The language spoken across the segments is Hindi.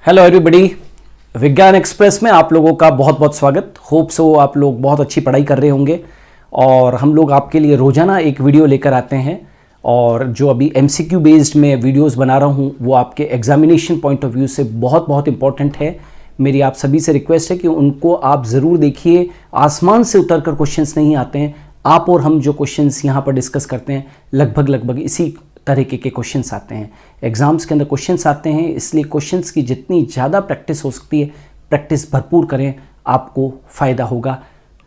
हेलो एवरीबॉडी, विज्ञान एक्सप्रेस में आप लोगों का बहुत बहुत स्वागत। होप सो आप लोग बहुत अच्छी पढ़ाई कर रहे होंगे और हम लोग आपके लिए रोज़ाना एक वीडियो लेकर आते हैं। और जो अभी एमसीक्यू बेस्ड में वीडियोस बना रहा हूँ वो आपके एग्जामिनेशन पॉइंट ऑफ व्यू से बहुत बहुत इंपॉर्टेंट है। मेरी आप सभी से रिक्वेस्ट है कि उनको आप ज़रूर देखिए। आसमान से उतर कर क्वेश्चंस नहीं आते हैं। आप और हम जो क्वेश्चंस यहाँ पर डिस्कस करते हैं लगभग इसी तरीके के क्वेश्चंस आते हैं। एग्जाम्स के अंदर क्वेश्चंस आते हैं, इसलिए क्वेश्चंस की जितनी ज़्यादा प्रैक्टिस हो सकती है प्रैक्टिस भरपूर करें, आपको फ़ायदा होगा।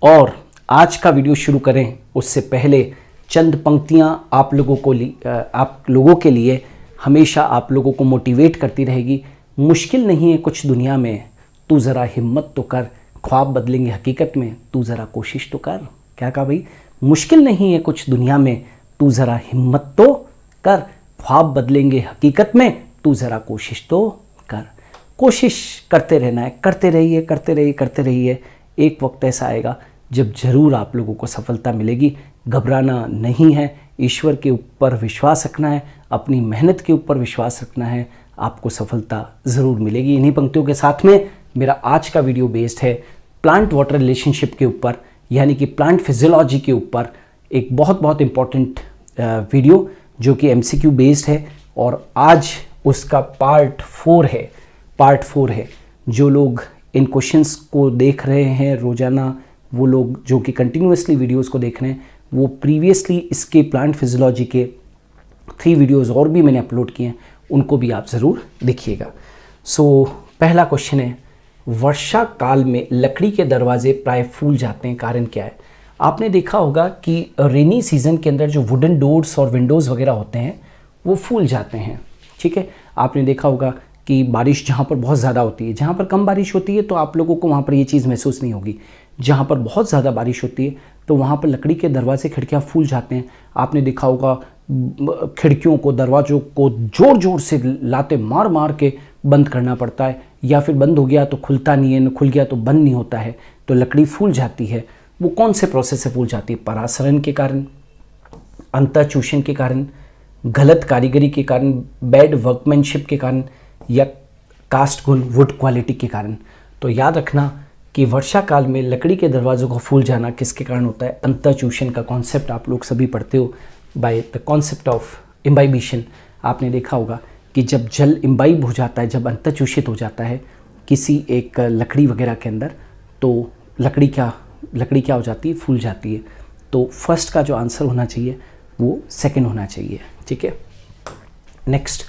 और आज का वीडियो शुरू करें उससे पहले चंद पंक्तियां आप लोगों के लिए हमेशा आप लोगों को मोटिवेट करती रहेगी। मुश्किल नहीं है कुछ दुनिया में, तू ज़रा हिम्मत तो कर, ख्वाब बदलेंगे हकीकत में, तू ज़रा कोशिश तो कर। क्या कहा भाई? मुश्किल नहीं है कुछ दुनिया में, तू ज़रा हिम्मत तो कर, ख्वाब बदलेंगे हकीकत में, तू ज़रा कोशिश तो कर। कोशिश करते रहना है, करते रहिए। एक वक्त ऐसा आएगा जब ज़रूर आप लोगों को सफलता मिलेगी। घबराना नहीं है, ईश्वर के ऊपर विश्वास रखना है, अपनी मेहनत के ऊपर विश्वास रखना है, आपको सफलता ज़रूर मिलेगी। इन्हीं पंक्तियों के साथ में मेरा आज का वीडियो बेस्ड है प्लांट वाटर रिलेशनशिप के ऊपर, यानी कि प्लांट फिजियोलॉजी के ऊपर। एक बहुत इंपॉर्टेंट वीडियो जो कि एमसीक्यू बेस्ड है और आज उसका पार्ट 4 है। जो लोग इन क्वेश्चंस को देख रहे हैं रोज़ाना, वो लोग जो कि कंटिन्यूसली वीडियोस को देख रहे हैं, वो प्रीवियसली इसके प्लांट फिजियोलॉजी के 3 वीडियोस और भी मैंने अपलोड किए हैं, उनको भी आप ज़रूर देखिएगा। पहला क्वेश्चन है, वर्षा काल में लकड़ी के दरवाजे प्राय फूल जाते हैं, कारण क्या है? आपने देखा होगा कि रेनी सीज़न के अंदर जो वुडन डोर्स और विंडोज़ वगैरह होते हैं वो फूल जाते हैं। ठीक है, आपने देखा होगा कि बारिश जहाँ पर बहुत ज़्यादा होती है, जहाँ पर कम बारिश होती है तो आप लोगों को वहाँ पर ये चीज़ महसूस नहीं होगी। जहाँ पर बहुत ज़्यादा बारिश होती है तो वहाँ पर लकड़ी के दरवाजे खिड़कियाँ फूल जाते हैं। आपने देखा होगा खिड़कियों को, दरवाज़ों को ज़ोर से लाते मार के बंद करना पड़ता है, या फिर बंद हो गया तो खुलता नहीं है, न खुल गया तो बंद नहीं होता है, तो लकड़ी फूल जाती है। वो कौन से प्रोसेस से फूल जाती है? परासरण के कारण, अंतःचूषण के कारण, गलत कारीगरी के कारण, बैड वर्कमैनशिप के कारण, या कास्ट गुण वुड क्वालिटी के कारण। तो याद रखना कि वर्षा काल में लकड़ी के दरवाज़ों का फूल जाना किसके कारण होता है? अंतःचूषण का कॉन्सेप्ट आप लोग सभी पढ़ते हो by the concept of imbibition. आपने देखा होगा कि जब जल इम्बाइब हो जाता है, जब अंतःचूषित हो जाता है किसी एक लकड़ी वगैरह के अंदर, तो लकड़ी क्या हो जाती है? फूल जाती है। तो फर्स्ट का जो आंसर होना चाहिए वो सेकंड होना चाहिए। ठीक है, नेक्स्ट,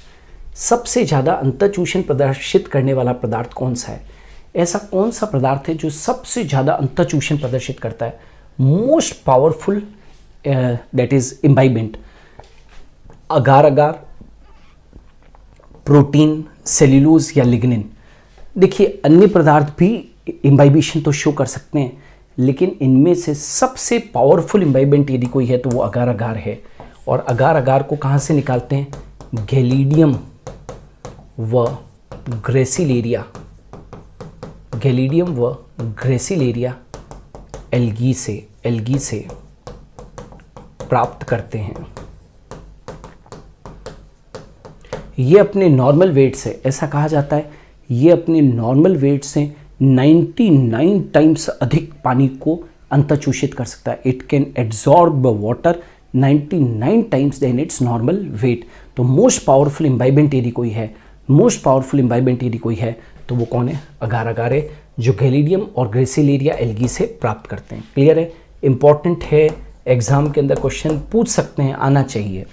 सबसे ज़्यादा अंतःचूषण प्रदर्शित करने वाला पदार्थ कौन सा है? ऐसा कौन सा पदार्थ है जो सबसे ज़्यादा अंतःचूषण प्रदर्शित करता है? Most powerful that is imbibant. Agar, protein, cellulose या लिग्निन। देखिए, अन्य पदार्थ भी इम्बाइबिशन तो शो कर सकते हैं, लेकिन इनमें से सबसे पावरफुल इम्बाइबेंट यदि कोई है तो वो अगार है। और अगार को कहाँ से निकालते हैं? गैलीडियम व ग्रेसिलेरिया एल्गी से प्राप्त करते हैं। ये अपने नॉर्मल वेट से, ऐसा कहा जाता है, ये अपने नॉर्मल वेट से 99 टाइम्स अधिक पानी को अंतःचूषित कर सकता है। It can absorb water 99 times than its normal weight. तो मोस्ट पावरफुल इम्बाइबेंट यदि कोई है तो वो कौन है? अगार है, जो गैलीडियम और ग्रेसिलेरिया एल्गी से प्राप्त करते हैं। क्लियर है? इंपॉर्टेंट है, एग्जाम के अंदर क्वेश्चन पूछ सकते हैं, आना चाहिए।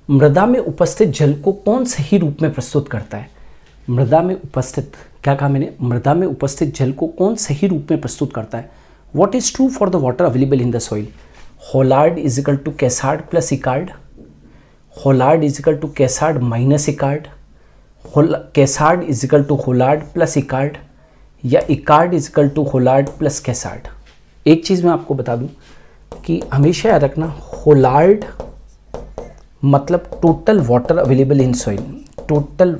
मृदा में उपस्थित जल को कौन सही रूप में प्रस्तुत करता है? मृदा में उपस्थित, क्या कहा मैंने? मृदा में उपस्थित जल को कौन सही रूप में प्रस्तुत करता है? What is true for the water available in the soil? Holard is equal to chresard plus echard, holard is equal to chresard minus echard, chresard is equal to holard plus echard, या echard is equal to holard plus chresard. एक चीज़ मैं आपको बता दूं कि हमेशा याद रखना, होलार्ड मतलब total water available in soil, total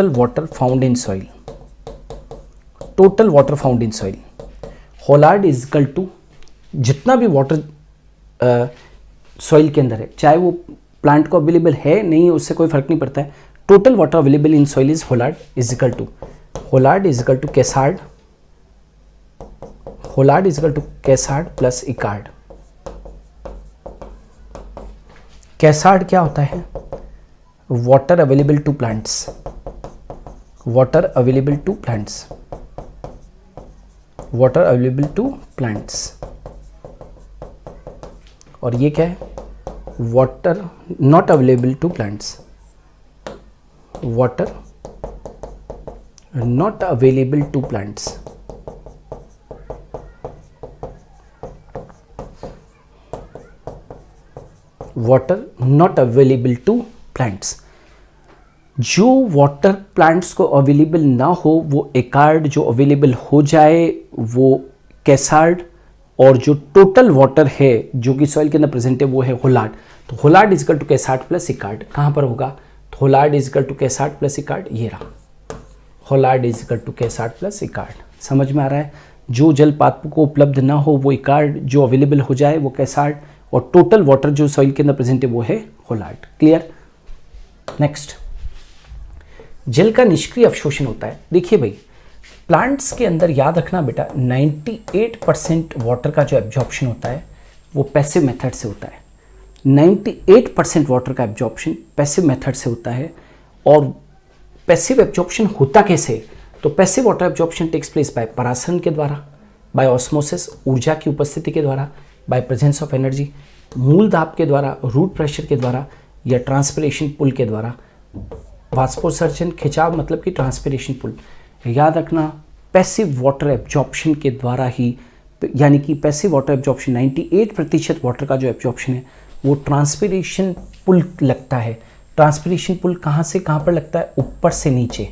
water found in soil. Holard is equal to जितना भी वाटर सॉइल के अंदर है, चाहे वो प्लांट को अवेलेबल है नहीं है उससे कोई फर्क नहीं पड़ता है, total water available in soil is holard is equal to chresard, holard is equal to chresard plus echard. Chresard क्या होता है? Water available to plants, water available to plants, water available to plants. और ये क्या है? Water not available to plants, water not available to plants. Water not available to plants. जो वाटर प्लांट्स को अवेलेबल ना हो वो एकार्ड, जो अवेलेबल हो जाए वो कैसार्ड, और जो टोटल वाटर है जो कि सॉइल के अंदर प्रेजेंट है वो है होलार्ड। तो Hollard is equal to chresard plus इकार्ड। कहाँ पर होगा? तो Hollard is equal to chresard plus इकार्ड, ये रहा, Hollard is equal to chresard plus इकार्ड। समझ में आ रहा है? जो जल पात्र को उपलब्ध ना हो वो इकार्ड, जो अवेलेबल हो जाए वो कैसार्ड, और टोटल वाटर जो सॉइल के अंदर प्रेजेंट है वो है होलार्ड। क्लियर? नेक्स्ट, जल का निष्क्रिय अवशोषण होता है। देखिए भाई, प्लांट्स के अंदर याद रखना बेटा, 98% वाटर का जो एब्जॉर्प्शन होता है वो पैसिव मेथड से होता है। 98% वाटर का एब्जॉर्प्शन पैसिव मेथड से होता है। और पैसिव एब्जॉर्प्शन होता कैसे? तो passive water absorption takes place by परासरण के द्वारा, बाय ऑस्मोसिस ऊर्जा की उपस्थिति के द्वारा, बाय प्रेजेंस ऑफ एनर्जी, मूल दाब के द्वारा, रूट प्रेशर के द्वारा, या ट्रांसपिरेशन पुल के द्वारा। वाष्पोत्सर्जन, खिंचाव मतलब कि ट्रांसपिरेशन पुल। याद रखना, पैसिव वाटर एब्जॉर्प्शन के द्वारा ही, यानी कि पैसिव वाटर एब्जॉर्प्शन 98% वाटर का जो एब्जॉर्प्शन है वो ट्रांसपिरेशन पुल लगता है। ट्रांसपिरेशन पुल कहाँ से कहाँ पर लगता है? ऊपर से नीचे,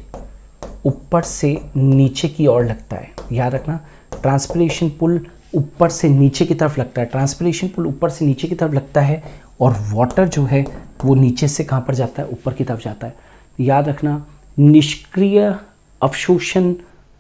ऊपर से नीचे की ओर लगता है। याद रखना, ट्रांसपिरेशन पुल ऊपर से नीचे की तरफ लगता है। ट्रांसपिरेशन पुल ऊपर से नीचे की तरफ लगता है, और वाटर जो है वो नीचे से कहाँ पर जाता है? ऊपर की तरफ जाता है। याद रखना, निष्क्रिय अवशोषण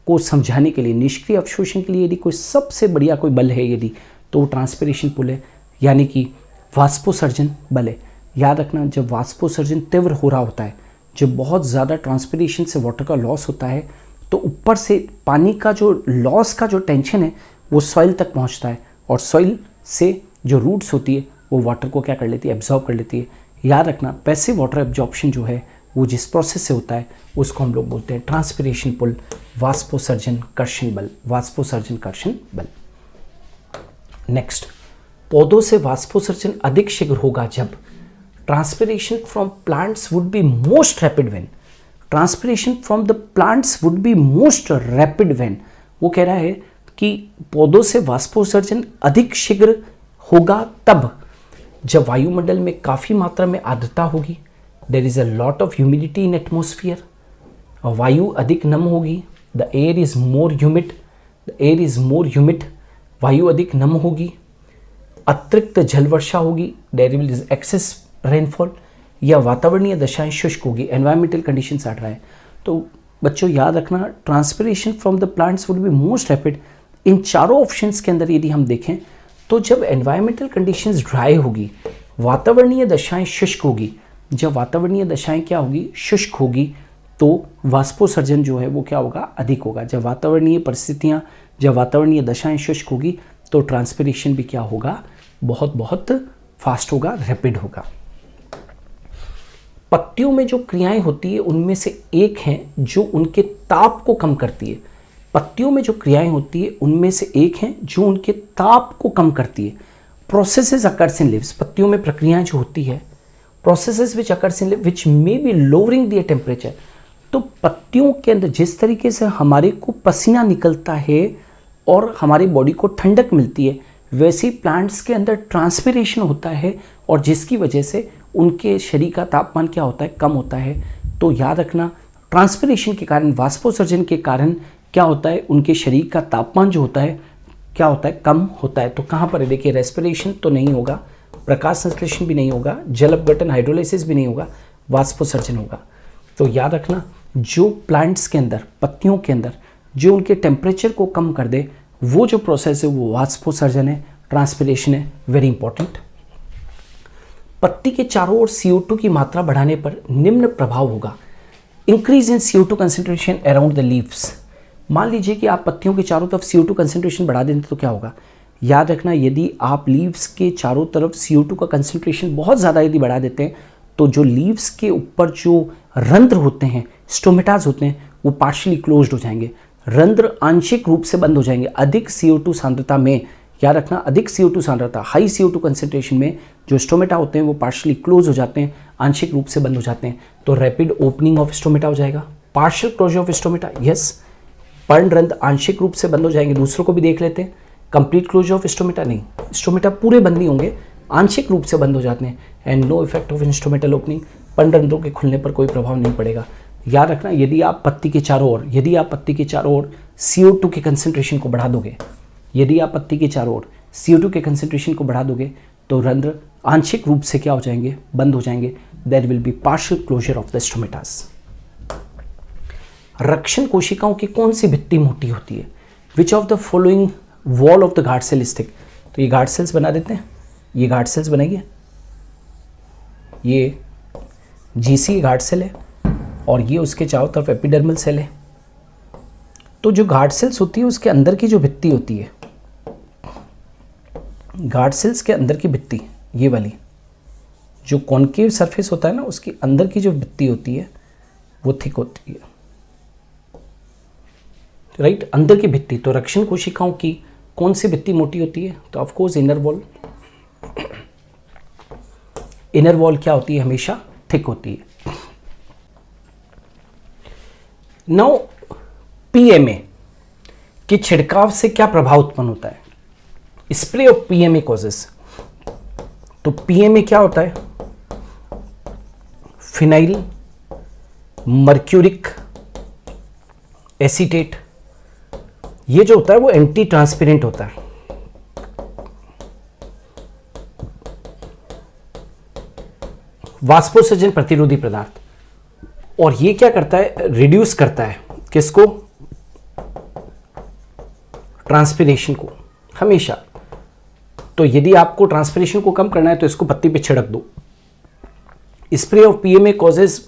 को समझाने के लिए, निष्क्रिय अवशोषण के लिए यदि कोई सबसे बढ़िया कोई बल है यदि, तो वो ट्रांसपिरेशन पुल है, यानी कि वाष्पोत्सर्जन बल है। याद रखना, जब वाष्पोत्सर्जन तीव्र हो रहा होता है, जब बहुत ज़्यादा ट्रांसपिरेशन से वाटर का लॉस होता है, तो ऊपर से पानी का जो लॉस का जो टेंशन है वो सॉइल तक पहुंचता है, और सॉइल से जो रूट्स होती है वो वाटर को क्या कर लेती है? एब्जॉर्ब कर लेती है। याद रखना, पैसिव वाटर एब्जॉर्प्शन जो है वो जिस प्रोसेस से होता है उसको हम लोग बोलते हैं ट्रांसपिरेशन पुल, वाष्पोत्सर्जन कर्षण बल, वाष्पोत्सर्जन कर्षण बल। नेक्स्ट, पौधों से वाष्पोत्सर्जन अधिक शीघ्र होगा जब transpiration from plants would be most rapid when, transpiration from the plants would be most rapid when. वो कह रहा है कि पौधों से वाष्पोत्सर्जन अधिक शीघ्र होगा तब जब वायुमंडल में काफ़ी मात्रा में आर्द्रता होगी, there is a lot of humidity in atmosphere, और वायु अधिक नम होगी, the air is more humid, the air is more humid, वायु अधिक नम होगी, अतिरिक्त जल वर्षा होगी, there will is excess rainfall, या वातावरणीय दशाएं शुष्क होगी, एनवायरमेंटल कंडीशंस आ रहा है। तो बच्चों याद रखना, transpiration from the plants would be most rapid. इन चारों ऑप्शंस के अंदर यदि हम देखें तो जब एनवायरमेंटल कंडीशंस ड्राई होगी, वातावरणीय दशाएं शुष्क होगी, जब वातावरणीय दशाएं क्या होगी? शुष्क होगी, तो वाष्पोत्सर्जन जो है वो क्या होगा? अधिक होगा। जब वातावरणीय परिस्थितियां, जब वातावरणीय दशाएं शुष्क होगी तो ट्रांसपिरेशन भी क्या होगा? बहुत बहुत फास्ट होगा, रैपिड होगा। पत्तियों में जो क्रियाएं होती है उनमें से एक है जो उनके ताप को कम करती है। पत्तियों में जो क्रियाएं होती है उनमें से एक है जो उनके ताप को कम करती है। प्रोसेसेस अकर्स इन लीव्स, पत्तियों में प्रक्रियाएं जो होती है, processes which occurs in leaves which may be lowering the temperature. तो पत्तियों के अंदर जिस तरीके से हमारे को पसीना निकलता है और हमारी बॉडी को ठंडक मिलती है, वैसे ही प्लांट्स के अंदर ट्रांसपिरेशन होता है, और जिसकी वजह से उनके शरीर का तापमान क्या होता है? कम होता है। तो याद रखना, ट्रांसपिरेशन के कारण, वाष्पोत्सर्जन के कारण क्या होता है? उनके शरीर का तापमान जो होता है क्या होता है? कम होता है। तो कहाँ पर है? देखिए, रेस्पिरेशन तो नहीं होगा, प्रकाश संश्लेषण भी नहीं होगा, जल अपघटन हाइड्रोलाइसिस भी नहीं होगा, वाष्पोत्सर्जन होगा। तो याद रखना, जो प्लांट्स के अंदर, पत्तियों के अंदर जो उनके टेम्परेचर को कम कर दे, वो जो प्रोसेस है वो वाष्पोत्सर्जन है, ट्रांसपिरेशन है। Very important. पत्ती के चारों ओर CO2 की मात्रा बढ़ाने पर निम्न प्रभाव होगा। Increase in CO2 concentration around the leaves. मान लीजिए कि आप पत्तियों के चारों तरफ CO2 कंसेंट्रेशन बढ़ा देंगे तो क्या होगा? याद रखना, यदि आप लीव्स के चारों तरफ CO2 का कंसेंट्रेशन बहुत ज़्यादा यदि बढ़ा देते हैं तो जो लीव्स के ऊपर जो रंध्र होते हैं, स्टोमेटाज होते हैं, वो पार्शियली क्लोज्ड हो जाएंगे, रंध्र आंशिक रूप से बंद हो जाएंगे। अधिक CO2 सांद्रता में, याद रखना, अधिक CO2 सांद्रता, हाई CO2 कंसेंट्रेशन में जो स्टोमेटा होते हैं वो पार्शियली क्लोज हो जाते हैं, आंशिक रूप से बंद हो जाते हैं। तो रैपिड ओपनिंग ऑफ स्टोमेटा हो जाएगा, partial closure of stomata, yes. पर्णरंध्र आंशिक रूप से बंद हो जाएंगे। दूसरों को भी देख लेते हैं। कंप्लीट क्लोजर ऑफ स्टोमेटा नहीं, स्टोमेटा पूरे बंद नहीं होंगे, आंशिक रूप से बंद हो जाते हैं। And no effect of instrumental opening, पर्णरंध्रों के खुलने पर कोई प्रभाव नहीं पड़ेगा। याद रखना, यदि आप पत्ती के चारों ओर CO2 के कंसेंट्रेशन को बढ़ा दोगे, यदि आप पत्ती के चारों ओर CO2 के कंसेंट्रेशन को बढ़ा दोगे तो रंध्र आंशिक रूप से क्या हो जाएंगे? बंद हो जाएंगे। There will be partial closure of the stomatas. रक्षण कोशिकाओं की कौन सी भित्ति मोटी होती है? Which of the following wall of the guard cell is thick? तो ये गार्ड सेल्स बना देते हैं, ये गार्ड सेल्स बनाइए, ये GC गार्ड सेल है और ये उसके चारों तरफ एपिडर्मल सेल है। तो जो गार्ड सेल्स होती है उसके अंदर की जो भित्ति होती है, गार्ड सेल्स के अंदर की भित्ति, ये वाली जो कॉन्केव सरफेस होता है ना, उसके अंदर की जो भित्ति होती है वो थिक होती है, राइट, अंदर की भित्ति। तो रक्षण कोशिकाओं की कौन सी भित्ति मोटी होती है? तो of course inner wall. Inner wall क्या होती है? हमेशा थिक होती है। नाउ PMA के छिड़काव से क्या प्रभाव उत्पन्न होता है? Spray of PMA causes. तो PMA क्या होता है? Phenyl mercuric acetate. ये जो होता है वो एंटी ट्रांसपेरेंट होता है। वाष्पोत्सर्जन प्रतिरोधी पदार्थ। और ये क्या करता है? रिड्यूस करता है किसको? ट्रांसपिरेशन को, हमेशा। तो यदि आपको ट्रांसपिरेशन को कम करना है तो इसको पत्ती पे छिड़क दो। स्प्रे ऑफ PMA कॉजेज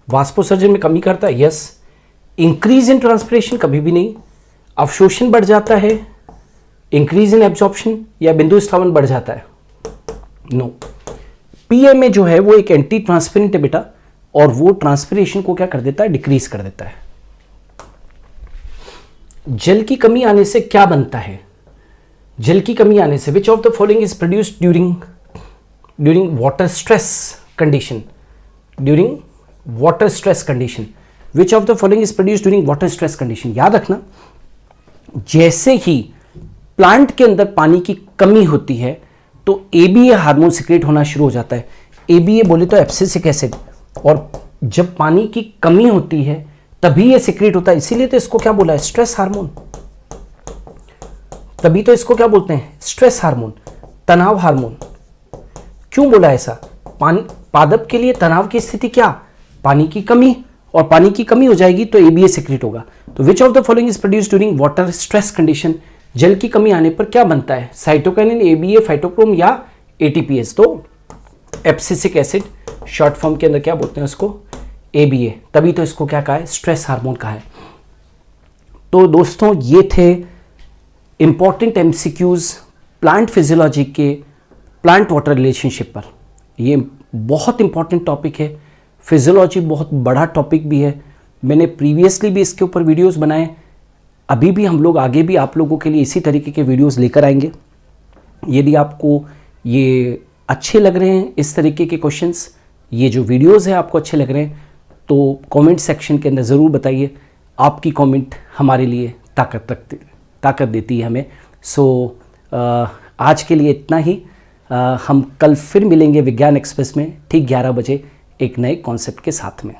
वाष्पोत्सर्जन में कमी करता है, यस। इंक्रीज इन ट्रांसपिरेशन कभी भी नहीं। अवशोषण बढ़ जाता है, इंक्रीज इन एब्जॉर्प्शन या बिंदु स्थावन बढ़ जाता है, नो। PMA जो है वो एक एंटी ट्रांसपेरेंट है बेटा, और वो ट्रांसपिरेशन को क्या कर देता है? डिक्रीज कर देता है। जल की कमी आने से क्या बनता है? जल की कमी आने से विच of the following is produced during water stress condition? During water stress condition, which of the following is produced during water stress condition? याद रखना, जैसे ही प्लांट के अंदर पानी की कमी होती है तो ABA हार्मोन सिक्रेट होना शुरू हो जाता है। ABA बोले तो एब्सिसिक एसिड, और जब पानी की कमी होती है तभी ये सिक्रेट होता है। इसीलिए तो इसको क्या बोला है? Stress hormone. तभी तो इसको क्या बोलते हैं? स्ट्रेस हार्मोन, तनाव हार्मोन। क्यों बोला ऐसा? पादप के लिए तनाव की स्थिति क्या? पानी की कमी, और पानी की कमी हो जाएगी तो ABA सिक्रेट होगा। तो विच of the following is produced during water stress condition? जल की कमी आने पर क्या बनता है? साइटोकाइनिन, ABA, फाइटोक्रोम या ATPase। तो एब्सिसिक एसिड, शॉर्ट फॉर्म के अंदर क्या बोलते हैं उसको? ABA। तभी तो इसको क्या कहा है? स्ट्रेस हार्मोन कहा है। तो दोस्तों ये थे इंपॉर्टेंट MCQs प्लांट फिजियोलॉजी के प्लांट वाटर रिलेशनशिप पर। ये बहुत इंपॉर्टेंट टॉपिक है। फिजियोलॉजी बहुत बड़ा टॉपिक भी है। मैंने प्रीवियसली भी इसके ऊपर वीडियोस बनाए, अभी भी हम लोग आगे भी आप लोगों के लिए इसी तरीके के वीडियोस लेकर आएंगे। यदि आपको ये अच्छे लग रहे हैं, इस तरीके के क्वेश्चंस, ये जो वीडियोस हैं आपको अच्छे लग रहे हैं, तो कमेंट सेक्शन के अंदर ज़रूर बताइए। आपकी कमेंट हमारे लिए ताकत देती है हमें। सो आज के लिए इतना ही। हम कल फिर मिलेंगे विज्ञान एक्सप्रेस में ठीक 11 बजे एक नए कॉन्सेप्ट के साथ में।